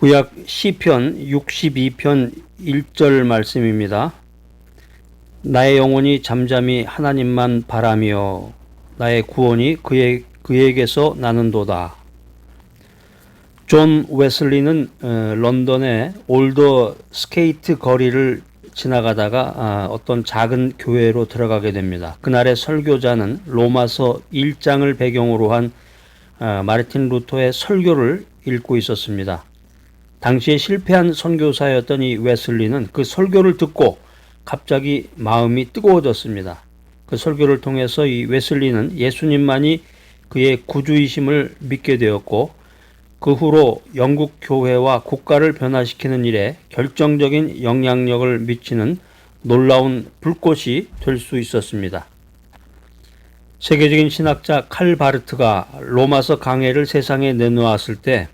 구약 시편 62편 1절 말씀입니다. 나의 영혼이 잠잠히 하나님만 바라며 나의 구원이 그에게서 나는도다. 존 웨슬리는 런던의 올더 스케이트 거리를 지나가다가 어떤 작은 교회로 들어가게 됩니다. 그날의 설교자는 로마서 1장을 배경으로 한 마르틴 루터의 설교를 읽고 있었습니다. 당시에 실패한 선교사였던 이 웨슬리는 그 설교를 듣고 갑자기 마음이 뜨거워졌습니다. 그 설교를 통해서 이 웨슬리는 예수님만이 그의 구주이심을 믿게 되었고, 그 후로 영국 교회와 국가를 변화시키는 일에 결정적인 영향력을 미치는 놀라운 불꽃이 될 수 있었습니다. 세계적인 신학자 칼 바르트가 로마서 강해를 세상에 내놓았을 때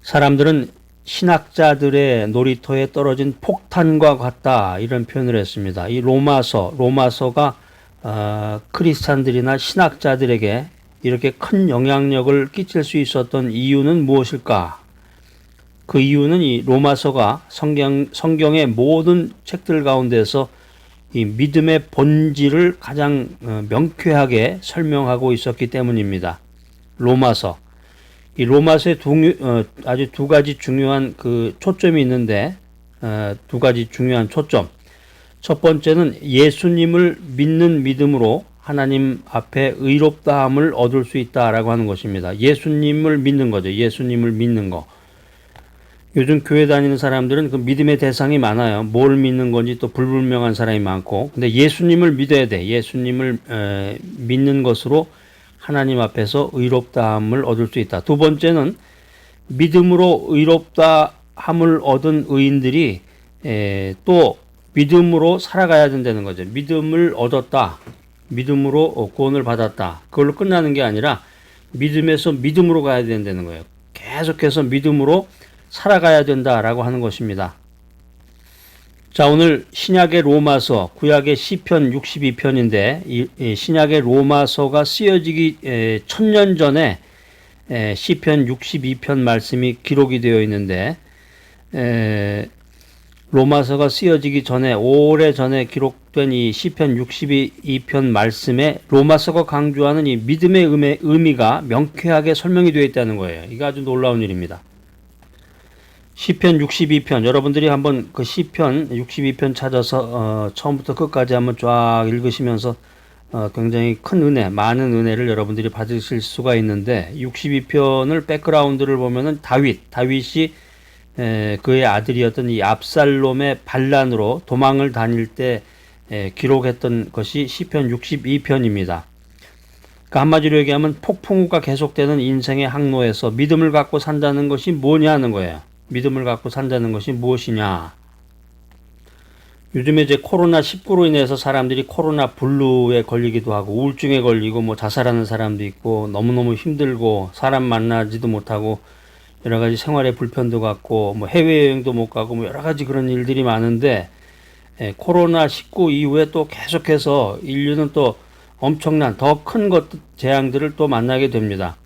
사람들은 신학자들의 놀이터에 떨어진 폭탄과 같다, 이런 표현을 했습니다. 이 로마서가 크리스찬들이나 신학자들에게 이렇게 큰 영향력을 끼칠 수 있었던 이유는 무엇일까? 그 이유는 이 로마서가 성경의 모든 책들 가운데서 이 믿음의 본질을 가장 명쾌하게 설명하고 있었기 때문입니다. 이 로마서에 아주 두 가지 중요한 그 초점이 있는데, 두 가지 중요한 초점. 첫 번째는 예수님을 믿는 믿음으로 하나님 앞에 의롭다함을 얻을 수 있다라고 하는 것입니다. 예수님을 믿는 거죠. 예수님을 믿는 거. 요즘 교회 다니는 사람들은 그 믿음의 대상이 많아요. 뭘 믿는 건지 또 불분명한 사람이 많고. 근데 예수님을 믿어야 돼. 예수님을 믿는 것으로 하나님 앞에서 의롭다함을 얻을 수 있다. 두 번째는 믿음으로 의롭다함을 얻은 의인들이 또 믿음으로 살아가야 된다는 거죠. 믿음을 얻었다. 믿음으로 구원을 받았다. 그걸로 끝나는 게 아니라 믿음에서 믿음으로 가야 된다는 거예요. 계속해서 믿음으로 살아가야 된다라고 하는 것입니다. 자, 오늘 신약의 로마서, 구약의 시편 62편인데 이 신약의 로마서가 쓰여지기 1000년 전에 시편 62편 말씀이 기록이 되어 있는데, 로마서가 쓰여지기 전에 오래전에 기록된 이 시편 62편 말씀에 로마서가 강조하는 이 믿음의 의미가 명쾌하게 설명이 되어 있다는 거예요. 이게 아주 놀라운 일입니다. 시편 62편, 여러분들이 한번 그 시편 62편 찾아서 처음부터 끝까지 한번 쫙 읽으시면서 굉장히 큰 은혜, 많은 은혜를 여러분들이 받으실 수가 있는데, 62편을 백그라운드를 보면은 다윗이 그의 아들이었던 이 압살롬의 반란으로 도망을 다닐 때 기록했던 것이 시편 62편입니다. 그러니까 한마디로 얘기하면 폭풍우가 계속되는 인생의 항로에서 믿음을 갖고 산다는 것이 뭐냐 하는 거예요. 믿음을 갖고 산다는 것이 무엇이냐. 요즘에 이제 코로나19로 인해서 사람들이 코로나 블루에 걸리기도 하고 우울증에 걸리고 뭐 자살하는 사람도 있고 너무너무 힘들고 사람 만나지도 못하고 여러 가지 생활의 불편도 갖고 뭐 해외여행도 못 가고 뭐 여러 가지 그런 일들이 많은데, 코로나19 이후에 또 계속해서 인류는 또 엄청난 더 큰 재앙들을 또 만나게 됩니다.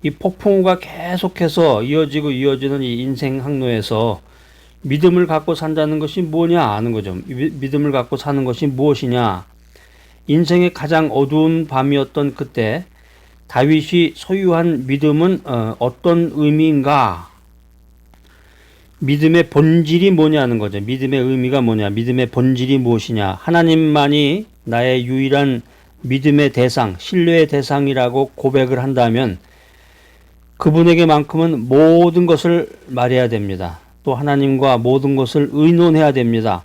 이 폭풍우가 계속해서 이어지는 이 인생 항로에서 믿음을 갖고 산다는 것이 뭐냐 하는 거죠. 믿음을 갖고 사는 것이 무엇이냐. 인생의 가장 어두운 밤이었던 그때 다윗이 소유한 믿음은 어떤 의미인가? 믿음의 본질이 뭐냐는 거죠. 믿음의 의미가 뭐냐? 믿음의 본질이 무엇이냐? 하나님만이 나의 유일한 믿음의 대상, 신뢰의 대상이라고 고백을 한다면 그분에게만큼은 모든 것을 말해야 됩니다. 또 하나님과 모든 것을 의논해야 됩니다.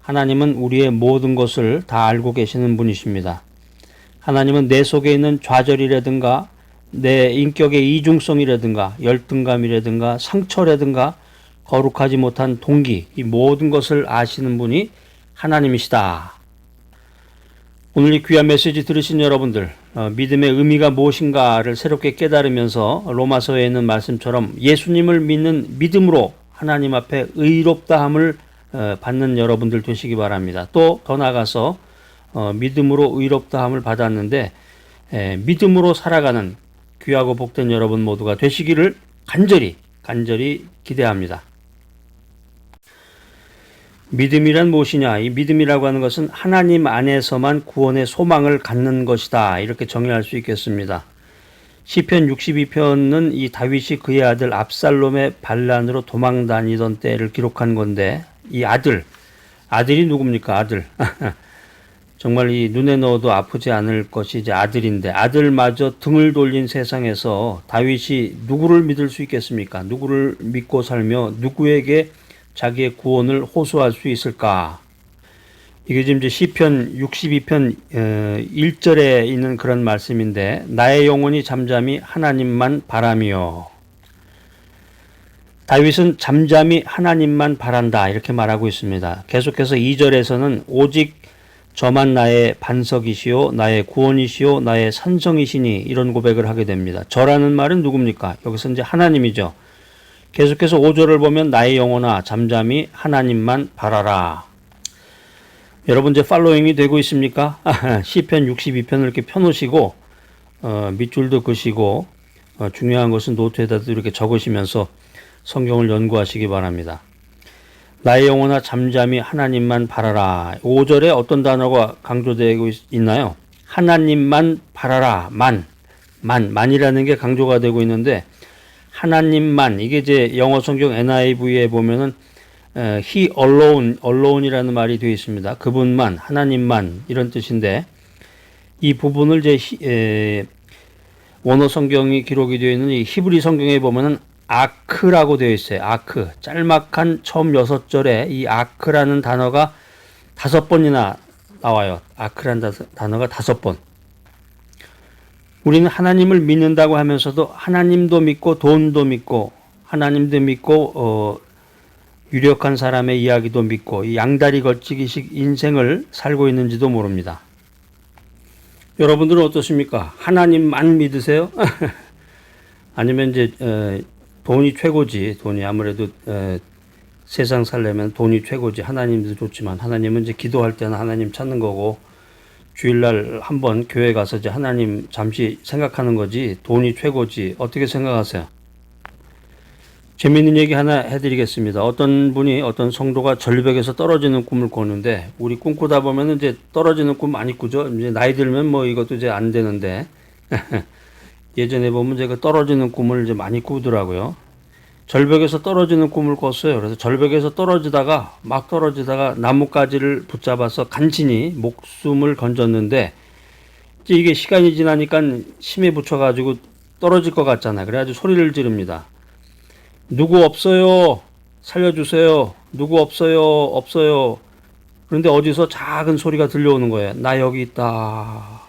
하나님은 우리의 모든 것을 다 알고 계시는 분이십니다. 하나님은 내 속에 있는 좌절이라든가 내 인격의 이중성이라든가 열등감이라든가 상처라든가 거룩하지 못한 동기, 이 모든 것을 아시는 분이 하나님이시다. 오늘 이 귀한 메시지 들으신 여러분들, 믿음의 의미가 무엇인가를 새롭게 깨달으면서 로마서에 있는 말씀처럼 예수님을 믿는 믿음으로 하나님 앞에 의롭다함을 받는 여러분들 되시기 바랍니다. 또 더 나아가서 믿음으로 의롭다함을 받았는데 믿음으로 살아가는 귀하고 복된 여러분 모두가 되시기를 간절히 간절히 기대합니다. 믿음이란 무엇이냐? 이 믿음이라고 하는 것은 하나님 안에서만 구원의 소망을 갖는 것이다. 이렇게 정의할 수 있겠습니다. 시편 62편은 이 다윗이 그의 아들 압살롬의 반란으로 도망 다니던 때를 기록한 건데, 이 아들이 누굽니까? 아들. 정말 이 눈에 넣어도 아프지 않을 것이 이제 아들인데, 아들마저 등을 돌린 세상에서 다윗이 누구를 믿을 수 있겠습니까? 누구를 믿고 살며 누구에게 자기의 구원을 호소할 수 있을까? 이게 지금 이제 시편 62편 1절에 있는 그런 말씀인데, 나의 영혼이 잠잠히 하나님만 바라며. 다윗은 잠잠히 하나님만 바란다 이렇게 말하고 있습니다. 계속해서 2절에서는 오직 저만 나의 반석이시오 나의 구원이시오 나의 산성이시니 이런 고백을 하게 됩니다. 저라는 말은 누굽니까? 여기서 이제 하나님이죠. 계속해서 5절을 보면 나의 영혼아 잠잠히 하나님만 바라라. 여러분 이제 팔로잉이 되고 있습니까? 시편 62편을 이렇게 펴놓으시고 밑줄도 그시고 중요한 것은 노트에다도 이렇게 적으시면서 성경을 연구하시기 바랍니다. 나의 영혼아 잠잠히 하나님만 바라라. 5절에 어떤 단어가 강조되고 있나요? 하나님만 바라라. 만이라는 게 강조가 되고 있는데, 하나님만, 이게 이제 영어 성경 NIV에 보면은 he alone이라는 말이 되어 있습니다. 그분만, 하나님만 이런 뜻인데, 이 부분을 이제 원어 성경이 기록이 되어 있는 이 히브리 성경에 보면은 아크라고 되어 있어요. 아크. 짤막한 처음 6절에 이 아크라는 단어가 5번이나 나와요. 아크라는 단어가 5번. 우리는 하나님을 믿는다고 하면서도 하나님도 믿고 돈도 믿고 하나님도 믿고 유력한 사람의 이야기도 믿고 이 양다리 걸치기식 인생을 살고 있는지도 모릅니다. 여러분들은 어떻습니까? 하나님만 믿으세요? 아니면 이제 돈이 최고지. 돈이 아무래도 세상 살려면 돈이 최고지. 하나님도 좋지만 하나님은 이제 기도할 때는 하나님 찾는 거고, 주일날 한번 교회 가서 이제 하나님 잠시 생각하는 거지. 돈이 최고지. 어떻게 생각하세요? 재미있는 얘기 하나 해드리겠습니다. 어떤 성도가 절벽에서 떨어지는 꿈을 꾸는데, 우리 꿈꾸다 보면 이제 떨어지는 꿈 많이 꾸죠. 이제 나이 들면 뭐 이것도 이제 안 되는데. 예전에 보면 제가 떨어지는 꿈을 이제 많이 꾸더라고요. 절벽에서 떨어지는 꿈을 꿨어요. 그래서 절벽에서 떨어지다가 나뭇가지를 붙잡아서 간신히 목숨을 건졌는데, 이게 시간이 지나니까 힘에 붙여가지고 떨어질 것 같잖아요. 그래가지고 소리를 지릅니다. 누구 없어요? 살려주세요. 누구 없어요? 없어요. 그런데 어디서 작은 소리가 들려오는 거예요. 나 여기 있다.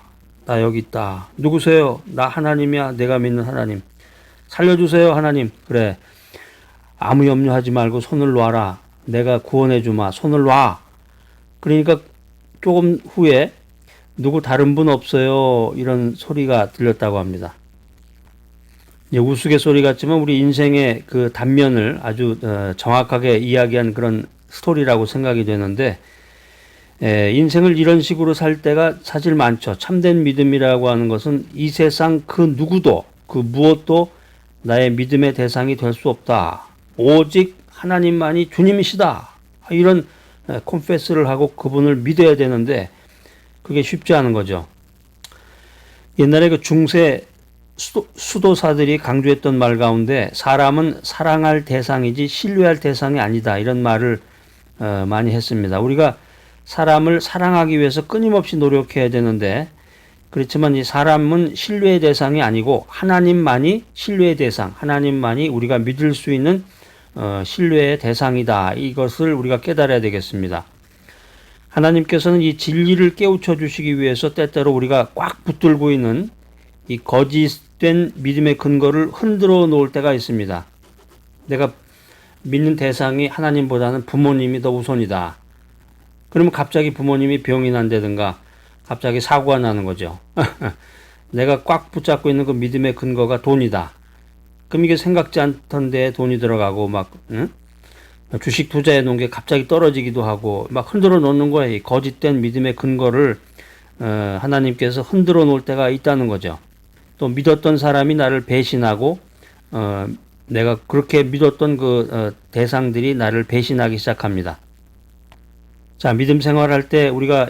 나 여기 있다. 누구세요? 나 하나님이야. 내가 믿는 하나님. 살려주세요, 하나님. 그래. 아무 염려하지 말고 손을 놔라. 내가 구원해 주마. 손을 놔. 그러니까 조금 후에 누구 다른 분 없어요. 이런 소리가 들렸다고 합니다. 우스갯소리 같지만 우리 인생의 그 단면을 아주 정확하게 이야기한 그런 스토리라고 생각이 되는데, 인생을 이런 식으로 살 때가 사실 많죠. 참된 믿음이라고 하는 것은 이 세상 그 누구도 그 무엇도 나의 믿음의 대상이 될 수 없다. 오직 하나님만이 주님이시다. 이런 컨페스를 하고 그분을 믿어야 되는데 그게 쉽지 않은 거죠. 옛날에 그 중세 수도사들이 강조했던 말 가운데 사람은 사랑할 대상이지 신뢰할 대상이 아니다. 이런 말을 많이 했습니다. 우리가 사람을 사랑하기 위해서 끊임없이 노력해야 되는데, 그렇지만 이 사람은 신뢰의 대상이 아니고 하나님만이 신뢰의 대상, 하나님만이 우리가 믿을 수 있는 신뢰의 대상이다. 이것을 우리가 깨달아야 되겠습니다. 하나님께서는 이 진리를 깨우쳐 주시기 위해서 때때로 우리가 꽉 붙들고 있는 이 거짓된 믿음의 근거를 흔들어 놓을 때가 있습니다. 내가 믿는 대상이 하나님보다는 부모님이 더 우선이다. 그러면 갑자기 부모님이 병이 난다든가 갑자기 사고가 나는 거죠. 내가 꽉 붙잡고 있는 그 믿음의 근거가 돈이다. 그럼 이게 생각지 않던 데에 돈이 들어가고 주식 투자해 놓은 게 갑자기 떨어지기도 하고 막 흔들어 놓는 거예요. 이 거짓된 믿음의 근거를 하나님께서 흔들어 놓을 때가 있다는 거죠. 또 믿었던 사람이 나를 배신하고 내가 그렇게 믿었던 대상들이 나를 배신하기 시작합니다. 자, 믿음 생활할 때 우리가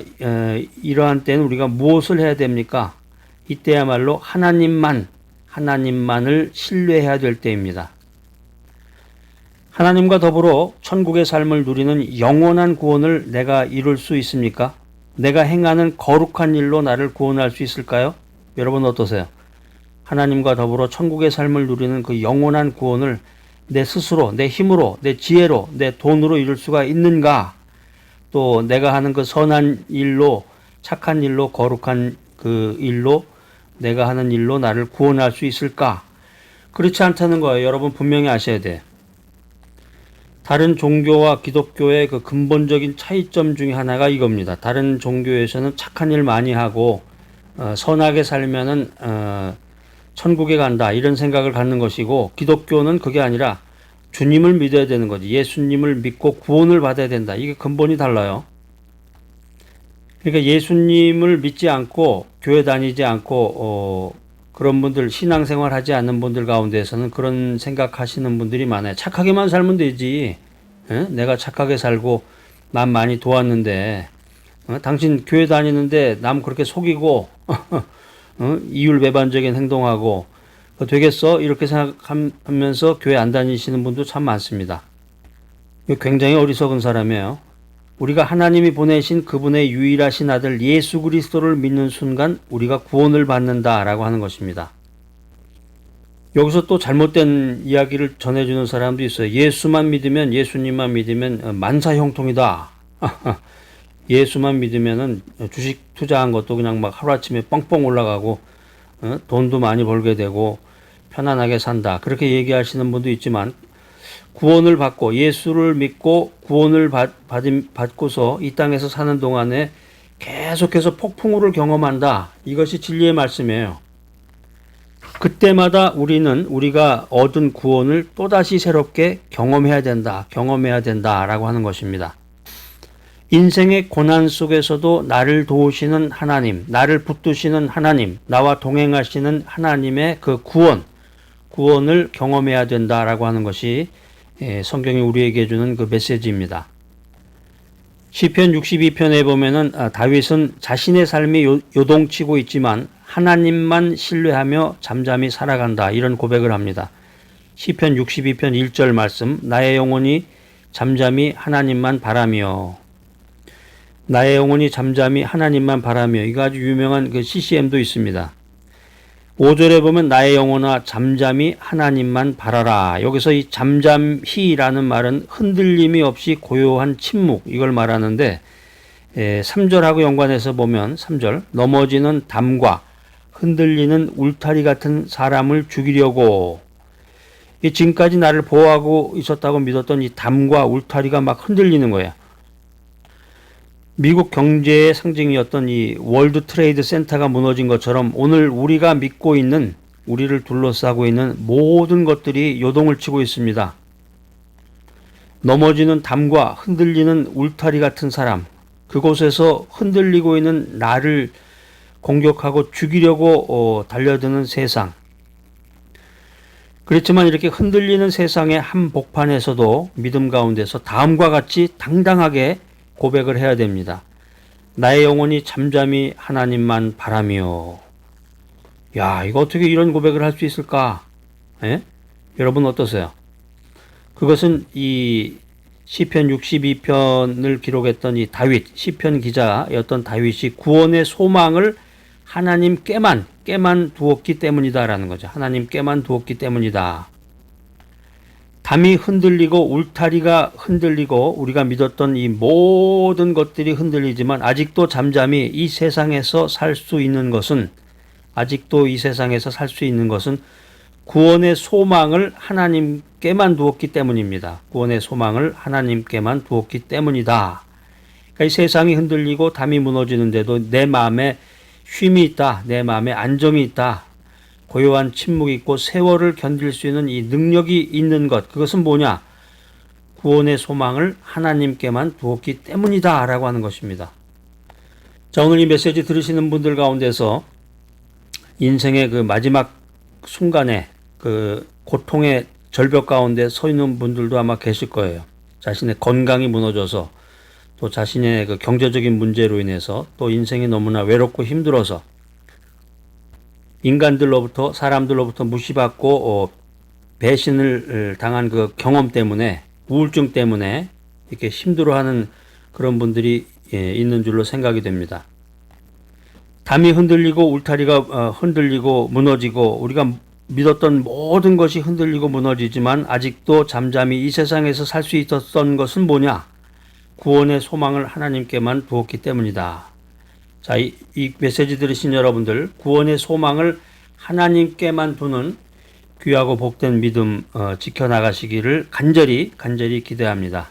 이러한 때는 우리가 무엇을 해야 됩니까? 이때야말로 하나님만을 신뢰해야 될 때입니다. 하나님과 더불어 천국의 삶을 누리는 영원한 구원을 내가 이룰 수 있습니까? 내가 행하는 거룩한 일로 나를 구원할 수 있을까요? 여러분 어떠세요? 하나님과 더불어 천국의 삶을 누리는 그 영원한 구원을 내 스스로, 내 힘으로, 내 지혜로, 내 돈으로 이룰 수가 있는가? 또 내가 하는 그 선한 일로, 착한 일로, 거룩한 그 일로, 내가 하는 일로 나를 구원할 수 있을까? 그렇지 않다는 거예요. 여러분 분명히 아셔야 돼. 다른 종교와 기독교의 그 근본적인 차이점 중에 하나가 이겁니다. 다른 종교에서는 착한 일 많이 하고 선하게 살면은 천국에 간다 이런 생각을 갖는 것이고, 기독교는 그게 아니라 주님을 믿어야 되는 거지. 예수님을 믿고 구원을 받아야 된다. 이게 근본이 달라요. 그러니까 예수님을 믿지 않고 교회 다니지 않고 그런 분들, 신앙생활 하지 않는 분들 가운데서는 그런 생각하시는 분들이 많아요. 착하게만 살면 되지. 내가 착하게 살고 남 많이 도왔는데 당신 교회 다니는데 남 그렇게 속이고 이율배반적인 행동하고 되겠어? 이렇게 생각하면서 교회 안 다니시는 분도 참 많습니다. 굉장히 어리석은 사람이에요. 우리가 하나님이 보내신 그분의 유일하신 아들 예수 그리스도를 믿는 순간 우리가 구원을 받는다라고 하는 것입니다. 여기서 또 잘못된 이야기를 전해주는 사람도 있어요. 예수님만 믿으면 만사 형통이다. 예수만 믿으면은 주식 투자한 것도 그냥 막 하루아침에 뻥뻥 올라가고 돈도 많이 벌게 되고 편안하게 산다. 그렇게 얘기하시는 분도 있지만, 구원을 받고 예수를 믿고 구원을 받고서 이 땅에서 사는 동안에 계속해서 폭풍우를 경험한다. 이것이 진리의 말씀이에요. 그때마다 우리가 얻은 구원을 또다시 새롭게 경험해야 된다라고 하는 것입니다. 인생의 고난 속에서도 나를 도우시는 하나님, 나를 붙드시는 하나님, 나와 동행하시는 하나님의 그 구원을 경험해야 된다라고 하는 것이 성경이 우리에게 주는 그 메시지입니다. 시편 62편에 보면은 다윗은 자신의 삶이 요동치고 있지만 하나님만 신뢰하며 잠잠히 살아간다, 이런 고백을 합니다. 시편 62편 1절 말씀, 나의 영혼이 잠잠히 하나님만 바라며, 나의 영혼이 잠잠히 하나님만 바라며, 이거 아주 유명한 그 CCM도 있습니다. 5절에 보면 나의 영혼아 잠잠히 하나님만 바라라. 여기서 이 잠잠히라는 말은 흔들림이 없이 고요한 침묵, 이걸 말하는데 3절하고 연관해서 보면 3절, 넘어지는 담과 흔들리는 울타리 같은 사람을 죽이려고, 지금까지 나를 보호하고 있었다고 믿었던 이 담과 울타리가 막 흔들리는 거예요. 미국 경제의 상징이었던 이 월드 트레이드 센터가 무너진 것처럼 오늘 우리가 믿고 있는, 우리를 둘러싸고 있는 모든 것들이 요동을 치고 있습니다. 넘어지는 담과 흔들리는 울타리 같은 사람, 그곳에서 흔들리고 있는 나를 공격하고 죽이려고 달려드는 세상. 그렇지만 이렇게 흔들리는 세상의 한복판에서도 믿음 가운데서 다음과 같이 당당하게 고백을 해야 됩니다. 나의 영혼이 잠잠히 하나님만 바라며. 야, 이거 어떻게 이런 고백을 할 수 있을까? 여러분 어떠세요? 그것은 이 시편 62편을 기록했던 이 시편 기자였던 다윗이 구원의 소망을 하나님께만 두었기 때문이다라는 거죠. 하나님께만 두었기 때문이다. 담이 흔들리고 울타리가 흔들리고 우리가 믿었던 이 모든 것들이 흔들리지만 아직도 잠잠히 이 세상에서 살 수 있는 것은, 구원의 소망을 하나님께만 두었기 때문입니다. 구원의 소망을 하나님께만 두었기 때문이다. 그러니까 이 세상이 흔들리고 담이 무너지는데도 내 마음에 쉼이 있다, 내 마음에 안정이 있다, 고요한 침묵이 있고 세월을 견딜 수 있는 이 능력이 있는 것, 그것은 뭐냐? 구원의 소망을 하나님께만 두었기 때문이다 라고 하는 것입니다. 자, 오늘 이 메시지 들으시는 분들 가운데서 인생의 그 마지막 순간에 그 고통의 절벽 가운데 서 있는 분들도 아마 계실 거예요. 자신의 건강이 무너져서 또 자신의 그 경제적인 문제로 인해서 또 인생이 너무나 외롭고 힘들어서 인간들로부터 사람들로부터 무시받고 배신을 당한 그 경험 때문에 우울증 때문에 이렇게 힘들어하는 그런 분들이 있는 줄로 생각이 됩니다. 담이 흔들리고 울타리가 흔들리고 무너지고 우리가 믿었던 모든 것이 흔들리고 무너지지만 아직도 잠잠히 이 세상에서 살 수 있었던 것은 뭐냐? 구원의 소망을 하나님께만 두었기 때문이다. 자, 이 메시지 들으신 여러분들, 구원의 소망을 하나님께만 두는 귀하고 복된 믿음 지켜나가시기를 간절히 기대합니다.